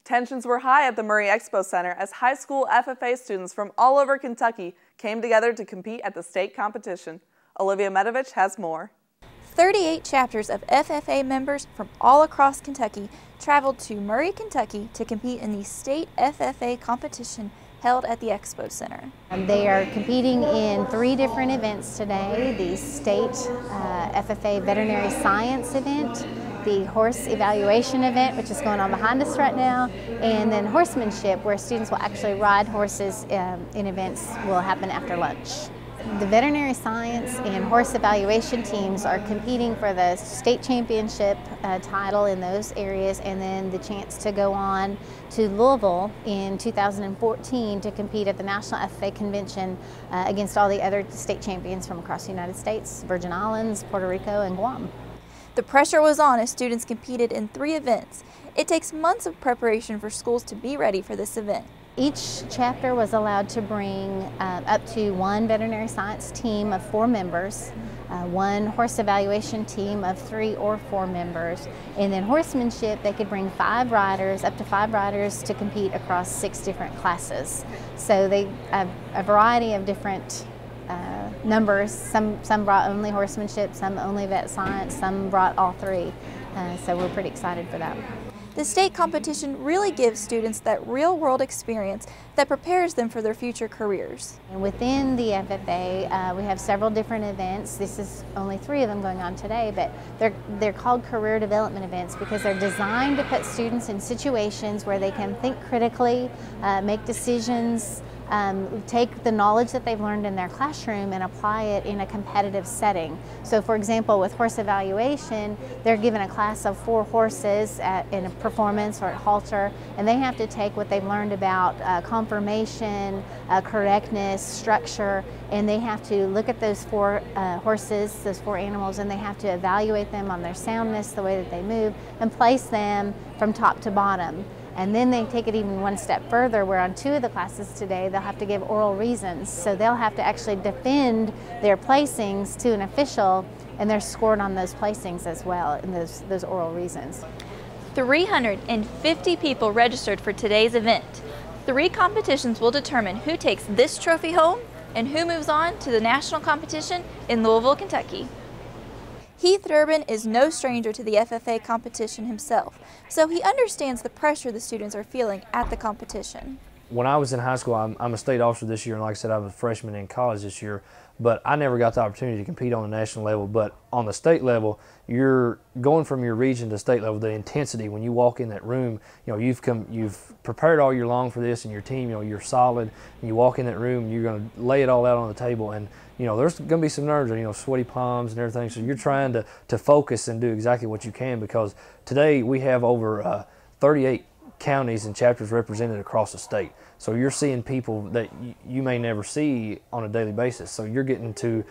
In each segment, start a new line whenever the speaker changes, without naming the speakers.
Tensions were high at the Murray Expo Center as high school FFA students from all over Kentucky came together to compete at the state competition. Olivia Medovich has more.
38 chapters of FFA members from all across Kentucky traveled to Murray, Kentucky to compete in the state FFA competition held at the Expo Center.
They are competing in 3 different events today: the state FFA veterinary science event, the horse evaluation event, which is going on behind us right now, and then horsemanship, where students will actually ride horses in events will happen after lunch. The veterinary science and horse evaluation teams are competing for the state championship title in those areas, and then the chance to go on to Louisville in 2014 to compete at the National FFA Convention against all the other state champions from across the United States, Virgin Islands, Puerto Rico, and Guam.
The pressure was on as students competed in 3 events. It takes months of preparation for schools to be ready for this event.
Each chapter was allowed to bring up to 1 veterinary science team of 4 members, 1 horse evaluation team of 3 or 4 members, and then horsemanship, they could bring 5 riders, up to 5 riders, to compete across 6 different classes. So they have a variety of different numbers. Some brought only horsemanship, some only vet science, some brought all 3. So we're pretty excited for that.
The state competition really gives students that real-world experience that prepares them for their future careers.
And within the FFA, we have several different events. This is only 3 of them going on today, but they're called career development events because they're designed to put students in situations where they can think critically, make decisions, take the knowledge that they've learned in their classroom and apply it in a competitive setting. So for example, with horse evaluation, they're given a class of 4 horses in a performance or at halter, and they have to take what they've learned about conformation, correctness, structure, and they have to look at those 4 horses, those 4 animals, and they have to evaluate them on their soundness, the way that they move, and place them from top to bottom. And then they take it even 1 step further, where on 2 of the classes today, they'll have to give oral reasons. So they'll have to actually defend their placings to an official, and they're scored on those placings as well, in those oral reasons.
350 people registered for today's event. 3 competitions will determine who takes this trophy home and who moves on to the national competition in Louisville, Kentucky. Heath Durbin is no stranger to the FFA competition himself, so he understands the pressure the students are feeling at the competition.
When I was in high school, I'm a state officer this year, and like I said, I was a freshman in college this year, but I never got the opportunity to compete on the national level. But on the state level, you're going from your region to state level, the intensity when you walk in that room, you've prepared all year long for this, and your team, you're solid, and you walk in that room, you're going to lay it all out on the table, and there's going to be some nerves, sweaty palms and everything, so you're trying to focus and do exactly what you can, because today we have over 38 counties and chapters represented across the state. So you're seeing people that you may never see on a daily basis. So you're getting to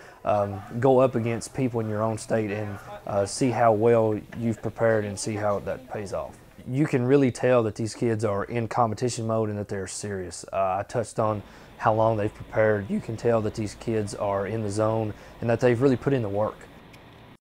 go up against people in your own state and see how well you've prepared and see how that pays off. You can really tell that these kids are in competition mode and that they're serious. I touched on how long they've prepared. You can tell that these kids are in the zone and that they've really put in the work.